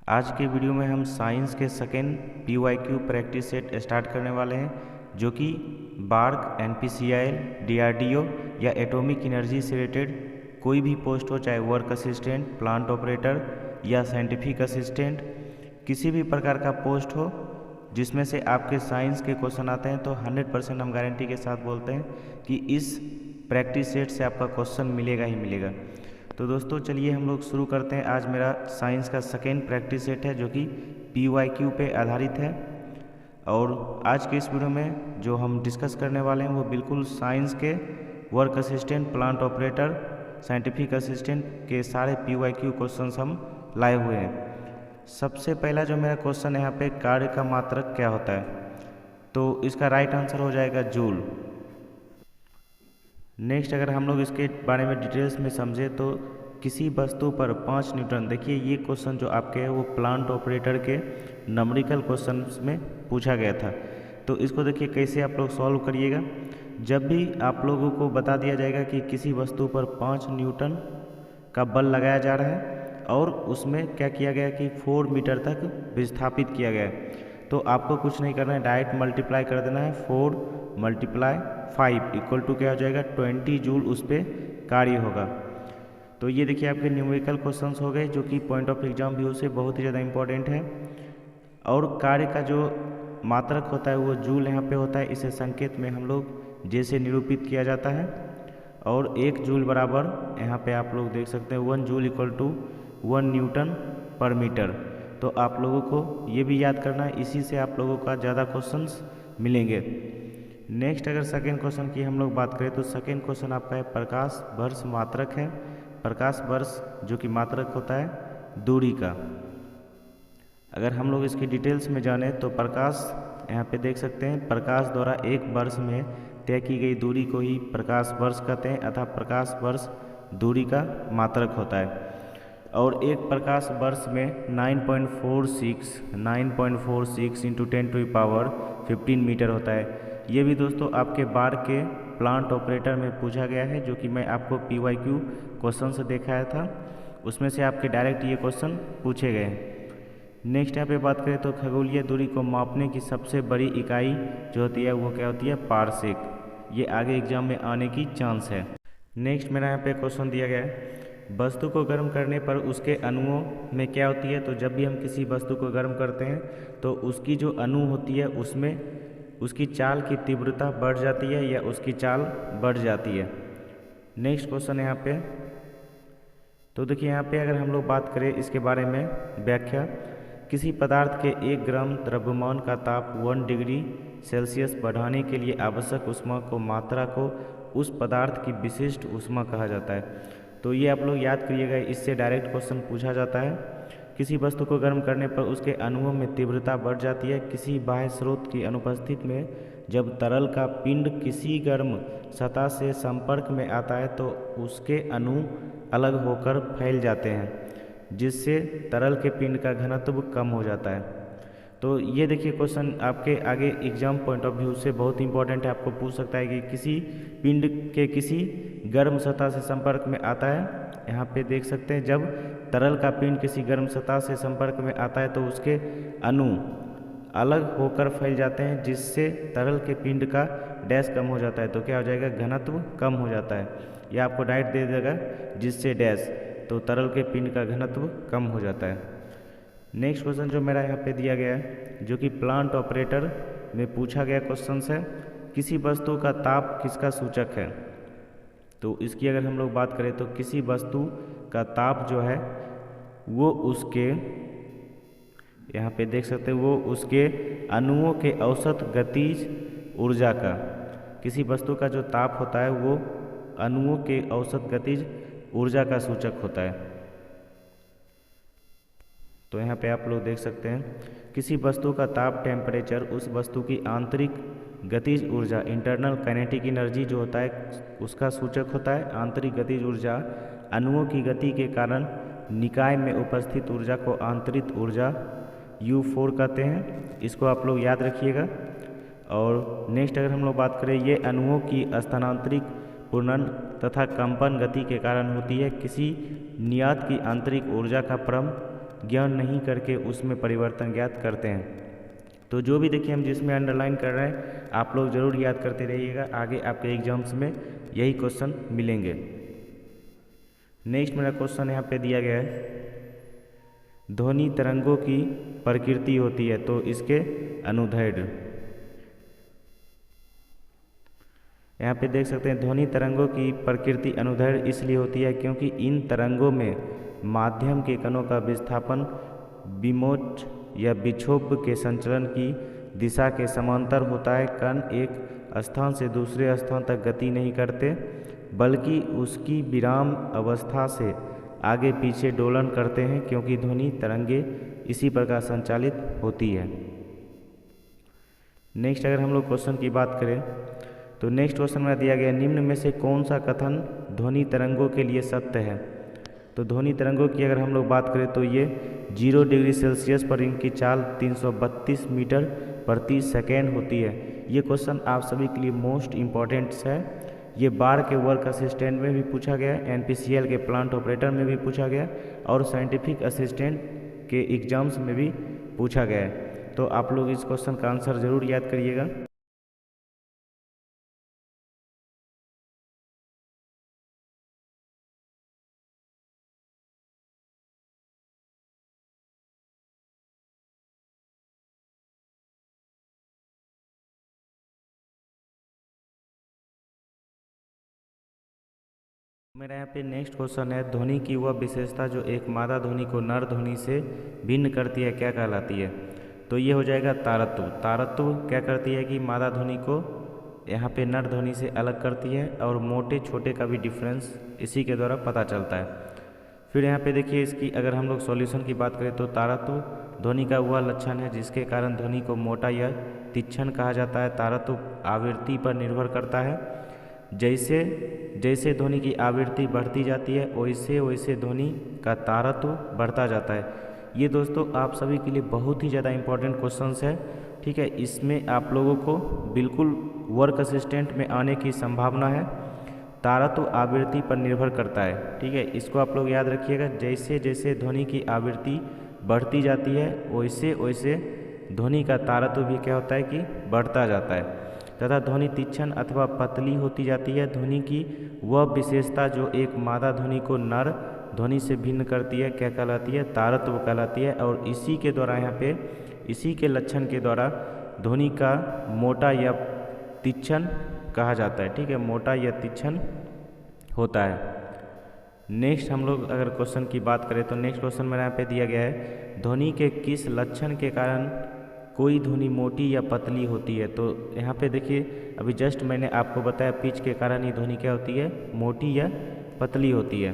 आज के वीडियो में हम साइंस के second PYQ practice set start करने वाले हैं, जो कि बार्क, NPCIL, DRDO या एटॉमिक एनर्जी से रिलेटेड कोई भी पोस्ट हो, चाहे वर्क असिस्टेंट, प्लांट ऑपरेटर या साइंटिफिक असिस्टेंट, किसी भी प्रकार का पोस्ट हो जिसमें से आपके साइंस के क्वेश्चन आते हैं, तो 100% हम गारंटी के साथ बोलते हैं कि इस प्रैक्टिस सेट से आपका क्वेश्चन मिलेगा ही मिलेगा। तो दोस्तों चलिए हम लोग शुरू करते हैं। आज मेरा साइंस का सेकेंड प्रैक्टिस सेट है, जो कि PYQ पे आधारित है। और आज के इस वीडियो में जो हम डिस्कस करने वाले हैं वो बिल्कुल साइंस के work assistant, plant operator, scientific assistant के सारे PYQ क्वेश्चंस हम लाए हुए हैं। सबसे पहला जो मेरा क्वेश्चन है यहाँ पे, कार्य का मात्रक क्या होता है? तो इसका राइट आंसर हो जाएगा जूल। नेक्स्ट अगर हम लोग इसके बारे में डिटेल्स में समझे तो किसी वस्तु पर 5 न्यूटन, देखिए ये क्वेश्चन जो आपके है वो प्लांट ऑपरेटर के नंबरिकल क्वेश्चन में पूछा गया था। तो इसको देखिए कैसे आप लोग सॉल्व करिएगा। जब भी आप लोगों को बता दिया जाएगा कि किसी वस्तु पर 5 न्यूटन का बल लगाया जा रहा है और उसमें क्या किया गया कि 4 मीटर तक विस्थापित किया गया है, तो आपको कुछ नहीं करना है, डायरेक्ट मल्टीप्लाई कर देना है। 4 × 5 इक्वल टू क्या हो जाएगा, 20 जूल उस पर कार्य होगा। तो ये देखिए आपके न्यूमेरिकल क्वेश्चंस हो गए, जो कि पॉइंट ऑफ एग्जाम व्यू से बहुत ही ज़्यादा इंपॉर्टेंट है। और कार्य का जो मात्रक होता है वो जूल यहाँ पे होता है। इसे संकेत में हम लोग जैसे निरूपित किया जाता है। और 1 जूल बराबर यहाँ पे आप लोग देख सकते हैं 1 जूल इक्वल टू 1 न्यूटन पर मीटर। तो आप लोगों को ये भी याद करना है, इसी से आप लोगों का ज़्यादा क्वेश्चंस मिलेंगे। नेक्स्ट अगर सेकेंड क्वेश्चन की हम लोग बात करें तो सेकेंड क्वेश्चन आपका है प्रकाश वर्ष मात्रक है। प्रकाश वर्ष जो कि मात्रक होता है दूरी का। अगर हम लोग इसकी डिटेल्स में जाने तो प्रकाश यहाँ पे देख सकते हैं, प्रकाश द्वारा एक वर्ष में तय की गई दूरी को ही प्रकाश वर्ष कहते हैं, अतः प्रकाश वर्ष दूरी का मात्रक होता है। और एक प्रकाश वर्ष में 9.46 इंटू 10⁻15 मीटर होता है। ये भी दोस्तों आपके बार के प्लांट ऑपरेटर में पूछा गया है, जो कि मैं आपको PYQ क्वेश्चन से दिखाया था, उसमें से आपके डायरेक्ट ये क्वेश्चन पूछे गए हैं। नेक्स्ट यहाँ पे बात करें तो खगोलीय दूरी को मापने की सबसे बड़ी इकाई जो होती है वो क्या होती है, पारसेक। ये आगे एग्जाम में आने की चांस है। नेक्स्ट मेरा यहाँ पे क्वेश्चन दिया गया है, वस्तु को गर्म करने पर उसके अणुओं में क्या होती है? तो जब भी हम किसी वस्तु को गर्म करते हैं तो उसकी जो अणु होती है उसमें उसकी चाल की तीव्रता बढ़ जाती है या उसकी चाल बढ़ जाती है। नेक्स्ट क्वेश्चन यहाँ पे, तो देखिए यहाँ पे अगर हम लोग बात करें इसके बारे में व्याख्या, किसी पदार्थ के 1 ग्राम द्रव्यमान का ताप 1 डिग्री सेल्सियस बढ़ाने के लिए आवश्यक ऊष्मा को मात्रा को उस पदार्थ की विशिष्ट ऊष्मा कहा जाता है। तो ये आप लोग याद करिएगा, इससे डायरेक्ट क्वेश्चन पूछा जाता है। किसी वस्तु को गर्म करने पर उसके अणुओं में तीव्रता बढ़ जाती है। किसी बाह्य स्रोत की अनुपस्थिति में जब तरल का पिंड किसी गर्म सतह से संपर्क में आता है तो उसके अणु अलग होकर फैल जाते हैं, जिससे तरल के पिंड का घनत्व कम हो जाता है। तो ये देखिए क्वेश्चन आपके आगे एग्जाम पॉइंट ऑफ व्यू से बहुत इंपॉर्टेंट है। आपको पूछ सकता है कि किसी पिंड के किसी गर्म सतह से संपर्क में आता है। यहाँ पे देख सकते हैं, जब तरल का पिंड किसी गर्म सतह से संपर्क में आता है तो उसके अणु अलग होकर फैल जाते हैं, जिससे तरल के पिंड का डैश कम हो जाता है। तो क्या हो जाएगा, घनत्व कम हो जाता है। यह आपको डायरेक्ट दे देगा जिससे डैश, तो तरल के पिंड का घनत्व कम हो जाता है। नेक्स्ट क्वेश्चन जो मेरा यहाँ पे दिया गया है, जो कि प्लांट ऑपरेटर में पूछा गया क्वेश्चन है, किसी वस्तु का ताप किसका सूचक है? तो इसकी अगर हम लोग बात करें तो किसी वस्तु का ताप जो है वो उसके, यहाँ पे देख सकते हैं, वो उसके अणुओं के औसत गतिज ऊर्जा का, किसी वस्तु का जो ताप होता है वो अणुओं के औसत गतिज ऊर्जा का सूचक होता है। तो यहाँ पे आप लोग देख सकते हैं, किसी वस्तु का ताप टेम्परेचर उस वस्तु की आंतरिक गतिज ऊर्जा, इंटरनल काइनेटिक एनर्जी जो होता है उसका सूचक होता है। आंतरिक गतिज ऊर्जा अणुओं की गति के कारण निकाय में उपस्थित ऊर्जा को आंतरिक ऊर्जा U4 कहते हैं। इसको आप लोग याद रखिएगा। और नेक्स्ट अगर हम लोग बात करें, ये अणुओं की स्थानांतरिक पूर्णन तथा कंपन गति के कारण होती है। किसी नियत की आंतरिक ऊर्जा का क्रम ज्ञान नहीं करके उसमें परिवर्तन ज्ञात करते हैं। तो जो भी देखिए हम जिसमें अंडरलाइन कर रहे हैं आप लोग ज़रूर याद करते रहिएगा, आगे आपके एग्जाम्स में यही क्वेश्चन मिलेंगे। नेक्स्ट मेरा क्वेश्चन यहाँ पे दिया गया है, ध्वनि तरंगों की प्रकृति होती है, तो इसके अनुदैर्ध्य यहाँ पे देख सकते हैं। ध्वनि तरंगों की प्रकृति अनुदैर्ध्य इसलिए होती है क्योंकि इन तरंगों में माध्यम के कणों का विस्थापन विमोच या विक्षोभ के संचलन की दिशा के समांतर होता है। कण एक स्थान से दूसरे स्थान तक गति नहीं करते बल्कि उसकी विराम अवस्था से आगे पीछे दोलन करते हैं, क्योंकि ध्वनि तरंगे इसी प्रकार संचालित होती है। नेक्स्ट अगर हम लोग क्वेश्चन की बात करें तो नेक्स्ट क्वेश्चन में दिया गया, निम्न में से कौन सा कथन ध्वनि तरंगों के लिए सत्य है। तो ध्वनि तरंगों की अगर हम लोग बात करें तो ये 0 डिग्री सेल्सियस पर इनकी चाल 332 मीटर प्रति सेकेंड होती है। ये क्वेश्चन आप सभी के लिए मोस्ट इम्पॉर्टेंट्स है। ये बार के वर्क असिस्टेंट में भी पूछा गया, एनपीसीएल के प्लांट ऑपरेटर में भी पूछा गया और साइंटिफिक असिस्टेंट के एग्जाम्स में भी पूछा गया है। तो आप लोग इस क्वेश्चन का आंसर ज़रूर याद करिएगा। मेरा यहाँ पे नेक्स्ट क्वेश्चन है, ध्वनि की वह विशेषता जो एक मादा ध्वनि को नर ध्वनि से भिन्न करती है क्या कहलाती है। तो ये हो जाएगा तारत्व। तारत्व क्या करती है कि मादा ध्वनि को यहाँ पे नर ध्वनि से अलग करती है और मोटे छोटे का भी डिफरेंस इसी के द्वारा पता चलता है। फिर यहाँ पे देखिए इसकी अगर हम लोग सॉल्यूशन की बात करें तो तारत्व ध्वनि का वह लक्षण है जिसके कारण ध्वनि को मोटा या तीक्ष्ण कहा जाता है। तारत्व आवृत्ति पर निर्भर करता है, जैसे जैसे ध्वनि की आवृत्ति बढ़ती जाती है वैसे वैसे ध्वनि का तारत्व बढ़ता जाता है। ये दोस्तों आप सभी के लिए बहुत ही ज़्यादा इम्पोर्टेंट क्वेश्चंस है, ठीक है। इसमें आप लोगों को बिल्कुल वर्क असिस्टेंट में आने की संभावना है। तारत्व आवृत्ति पर निर्भर करता है, ठीक है। इसको आप लोग याद रखिएगा, जैसे जैसे ध्वनि की आवृत्ति बढ़ती जाती है वैसे वैसे ध्वनि का तारत्व भी क्या होता है कि बढ़ता जाता है तथा ध्वनि तीक्ष्ण अथवा पतली होती जाती है। ध्वनि की वह विशेषता जो एक मादा ध्वनि को नर ध्वनि से भिन्न करती है क्या कहलाती है, तारत्व कहलाती है। और इसी के द्वारा यहाँ पे इसी के लक्षण के द्वारा ध्वनि का मोटा या तीक्ष्ण कहा जाता है, ठीक है, मोटा या तीक्ष्ण होता है। नेक्स्ट हम लोग अगर क्वेश्चन की बात करें तो नेक्स्ट क्वेश्चन मेरे यहाँ पे दिया गया है, ध्वनि के किस लक्षण के कारण कोई ध्वनि मोटी या पतली होती है। तो यहाँ पे देखिए अभी जस्ट मैंने आपको बताया पिच के कारण ही ध्वनि क्या होती है, मोटी या पतली होती है।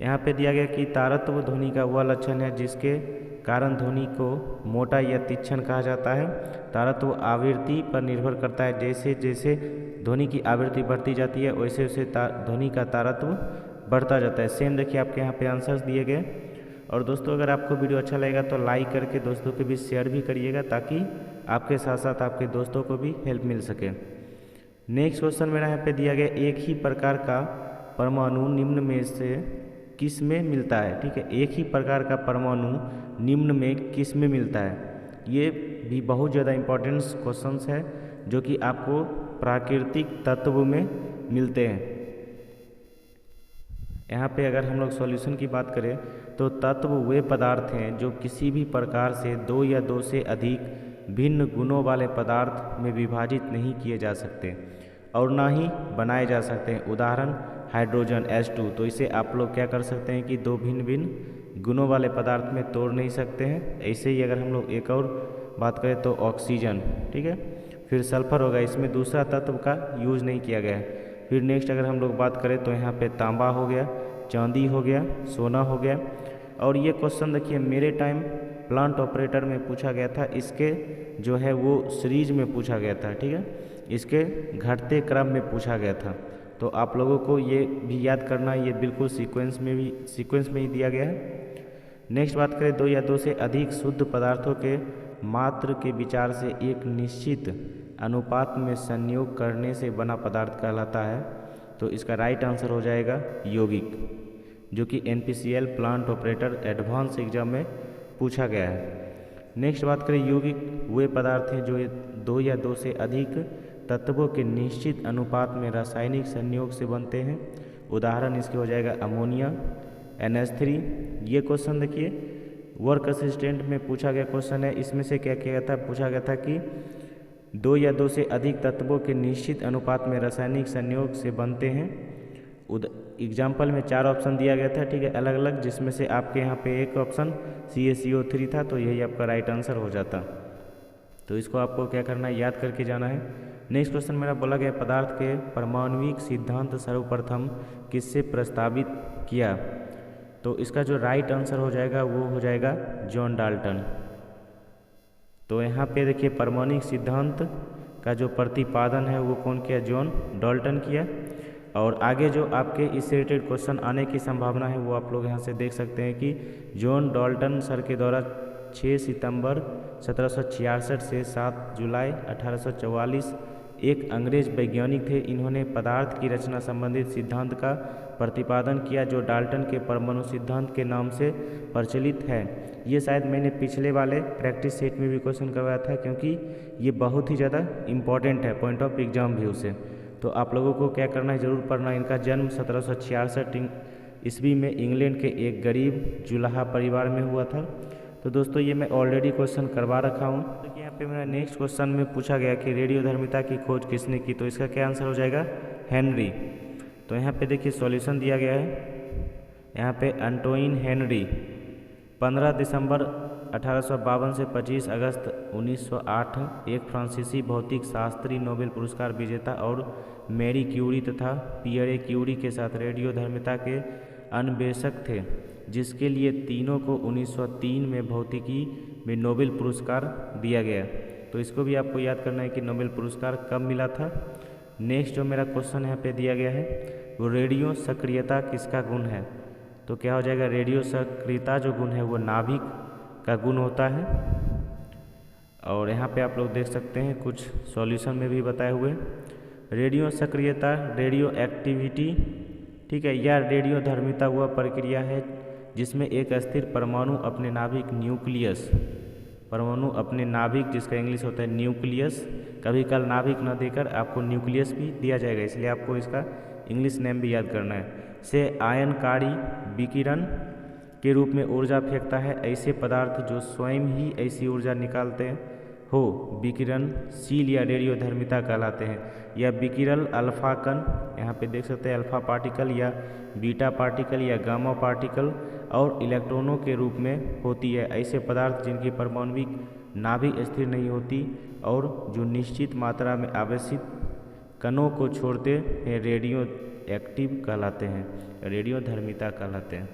यहाँ पे दिया गया कि तारत्व ध्वनि का वह लक्षण है जिसके कारण ध्वनि को मोटा या तीक्ष्ण कहा जाता है। तारत्व आवृत्ति पर निर्भर करता है, जैसे जैसे ध्वनि की आवृत्ति बढ़ती जाती है वैसे वैसे ध्वनि का तारत्व बढ़ता जाता है। सेम देखिए आपके यहाँ पे आंसर्स दिए गए। और दोस्तों अगर आपको वीडियो अच्छा लगेगा तो लाइक करके दोस्तों के बीच शेयर भी करिएगा ताकि आपके साथ साथ आपके दोस्तों को भी हेल्प मिल सके। नेक्स्ट क्वेश्चन मेरा यहाँ पे दिया गया, एक ही प्रकार का परमाणु निम्न में से किस में मिलता है, ठीक है। एक ही प्रकार का परमाणु निम्न में किस में मिलता है। ये भी बहुत ज़्यादा इम्पोर्टेंट क्वेश्चंस है जो कि आपको प्राकृतिक तत्व में मिलते हैं। यहाँ पे अगर हम लोग सॉल्यूशन की बात करें तो तत्व वे पदार्थ हैं जो किसी भी प्रकार से दो या दो से अधिक भिन्न गुणों वाले पदार्थ में विभाजित नहीं किए जा सकते और ना ही बनाए जा सकते हैं। उदाहरण हाइड्रोजन H2, तो इसे आप लोग क्या कर सकते हैं कि दो भिन्न भिन्न गुणों वाले पदार्थ में तोड़ नहीं सकते हैं। ऐसे ही अगर हम लोग एक और बात करें तो ऑक्सीजन, ठीक है। फिर सल्फर होगा, इसमें दूसरा तत्व का यूज़ नहीं किया गया है। फिर नेक्स्ट अगर हम लोग बात करें तो यहाँ पे तांबा हो गया, चांदी हो गया, सोना हो गया। और ये क्वेश्चन देखिए मेरे टाइम प्लांट ऑपरेटर में पूछा गया था, इसके जो है वो सीरीज में पूछा गया था, ठीक है, इसके घटते क्रम में पूछा गया था। तो आप लोगों को ये भी याद करना है, ये बिल्कुल सीक्वेंस में ही दिया गया है। नेक्स्ट बात करें, दो या दो से अधिक शुद्ध पदार्थों के मात्र के विचार से एक निश्चित अनुपात में संयोग करने से बना पदार्थ कहलाता है। तो इसका राइट आंसर हो जाएगा यौगिक, जो कि NPCL plant operator advance exam में पूछा गया है। नेक्स्ट बात करें, यौगिक वे पदार्थ हैं जो 2 या 2 से अधिक तत्वों के निश्चित अनुपात में रासायनिक संयोग से बनते हैं। उदाहरण इसके हो जाएगा अमोनिया, NH3। ये क्वेश्चन देखिए वर्क असिस्टेंट में पूछा गया क्वेश्चन है। इसमें से क्या किया गया था, पूछा गया था कि 2 या 2 से अधिक तत्वों के निश्चित अनुपात में रासायनिक संयोग से बनते हैं। एग्जाम्पल में 4 ऑप्शन दिया गया था, ठीक है, अलग अलग, जिसमें से आपके यहाँ पे एक ऑप्शन CaCO3 था, तो यही आपका राइट आंसर हो जाता। तो इसको आपको क्या करना है, याद करके जाना है। नेक्स्ट क्वेश्चन मेरा बोला गया, पदार्थ के परमाणविक सिद्धांत सर्वप्रथम किससे प्रस्तावित किया। तो इसका जो राइट आंसर हो जाएगा वो हो जाएगा जॉन डाल्टन। तो यहाँ पे देखिए परमाणविक सिद्धांत का जो प्रतिपादन है वो कौन किया, जॉन डाल्टन किया। और आगे जो आपके इससे रिलेटेड क्वेश्चन आने की संभावना है वो आप लोग यहाँ से देख सकते हैं कि जॉन डाल्टन सर के द्वारा 6 सितंबर 1766 से 7 जुलाई 1844 एक अंग्रेज वैज्ञानिक थे। इन्होंने पदार्थ की रचना संबंधित सिद्धांत का प्रतिपादन किया जो डाल्टन के परमाणु सिद्धांत के नाम से प्रचलित है। ये शायद मैंने पिछले वाले प्रैक्टिस सेट में भी क्वेश्चन करवाया था, क्योंकि ये बहुत ही ज़्यादा इम्पॉर्टेंट है पॉइंट ऑफ एग्जाम व्यू से। तो आप लोगों को क्या करना है, ज़रूर पढ़ना। इनका जन्म 1766 ईस्वी में इंग्लैंड के एक गरीब जुलाहा परिवार में हुआ था। तो दोस्तों ये मैं ऑलरेडी क्वेश्चन करवा रखा हूँ। तो यहाँ पे मेरा नेक्स्ट क्वेश्चन में पूछा गया कि रेडियोधर्मिता की खोज किसने की। तो इसका क्या आंसर हो जाएगा, हेनरी। तो यहाँ पे देखिए सॉल्यूशन दिया गया है, यहाँ पे एंटोइन हेनरी 15 दिसंबर 1852 से 25 अगस्त 1908 एक फ्रांसीसी भौतिक शास्त्री, नोबेल पुरस्कार विजेता और मैरी क्यूरी तथा पियरे क्यूरी के साथ रेडियोधर्मिता के अन्वेषक थे, जिसके लिए तीनों को 1903 में भौतिकी में नोबेल पुरस्कार दिया गया। तो इसको भी आपको याद करना है कि नोबेल पुरस्कार कब मिला था। नेक्स्ट जो मेरा क्वेश्चन यहाँ पे दिया गया है वो रेडियो सक्रियता किसका गुण है। तो क्या हो जाएगा, रेडियो सक्रियता जो गुण है वो नाभिक का गुण होता है। और यहाँ पे आप लोग देख सकते हैं कुछ सॉल्यूशन में भी बताए हुए, रेडियो सक्रियता रेडियो एक्टिविटी, ठीक है, या रेडियोधर्मिता वह प्रक्रिया है जिसमें एक स्थिर परमाणु अपने नाभिक न्यूक्लियस, परमाणु अपने नाभिक जिसका इंग्लिश होता है न्यूक्लियस, कभी कल नाभिक न देकर आपको न्यूक्लियस भी दिया जाएगा, इसलिए आपको इसका इंग्लिश नेम भी याद करना है, से आयनकारी विकिरण के रूप में ऊर्जा फेंकता है। ऐसे पदार्थ जो स्वयं ही ऐसी ऊर्जा निकालते हो विकिरणशील या रेडियोधर्मिता कहलाते हैं। या विकिरण अल्फा कण, यहाँ पे देख सकते हैं अल्फा पार्टिकल या बीटा पार्टिकल या गामा पार्टिकल और इलेक्ट्रॉनों के रूप में होती है। ऐसे पदार्थ जिनकी परमाणविक नाभिक स्थिर नहीं होती और जो निश्चित मात्रा में आवश्यक कणों को छोड़ते हैं रेडियो एक्टिव कहलाते हैं, रेडियोधर्मिता कहलाते हैं।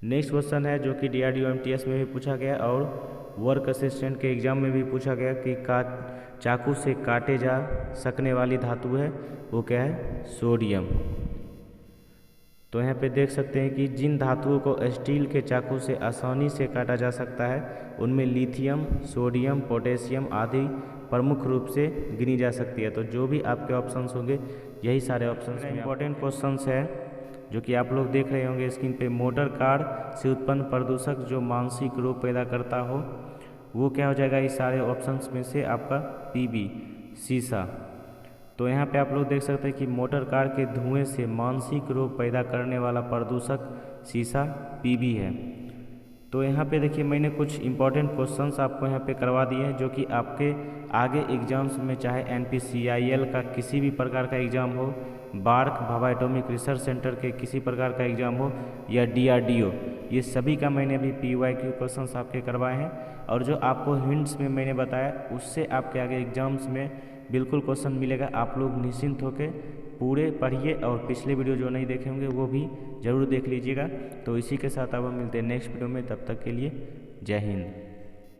नेक्स्ट क्वेश्चन है जो कि DRDO MTS में भी पूछा गया और वर्क असिस्टेंट के एग्जाम में भी पूछा गया कि चाकू से काटे जा सकने वाली धातु है वो क्या है, सोडियम। तो यहाँ पे देख सकते हैं कि जिन धातुओं को स्टील के चाकू से आसानी से काटा जा सकता है उनमें लिथियम, सोडियम, पोटेशियम आदि प्रमुख रूप से गिनी जा सकती है। तो जो भी आपके ऑप्शंस होंगे यही सारे ऑप्शंस इंपॉर्टेंट क्वेश्चंस हैं जो कि आप लोग देख रहे होंगे स्क्रीन पे। मोटर कार से उत्पन्न प्रदूषक जो मानसिक रोग पैदा करता हो वो क्या हो जाएगा, इस सारे ऑप्शंस में से आपका PB शीशा। तो यहाँ पे आप लोग देख सकते हैं कि मोटर कार के धुएं से मानसिक रोग पैदा करने वाला प्रदूषक शीशा PB है। तो यहाँ पे देखिए मैंने कुछ इंपॉर्टेंट क्वेश्चंस आपको यहाँ पे करवा दिए हैं जो कि आपके आगे एग्जाम्स में चाहे NPCIL का किसी भी प्रकार का एग्ज़ाम हो, BARC Bhabha Atomic Research Centre के किसी प्रकार का एग्ज़ाम हो या DRDO, ये सभी का मैंने अभी PYQ क्वेश्चंस आपके करवाए हैं। और जो आपको हिंट्स में मैंने बताया उससे आपके आगे एग्जाम्स में बिल्कुल क्वेश्चन मिलेगा। आप लोग निश्चिंत होकर पूरे पढ़िए और पिछले वीडियो जो नहीं देखे होंगे वो भी ज़रूर देख लीजिएगा। तो इसी के साथ अब हम मिलते हैं नेक्स्ट वीडियो में, तब तक के लिए जय हिंद।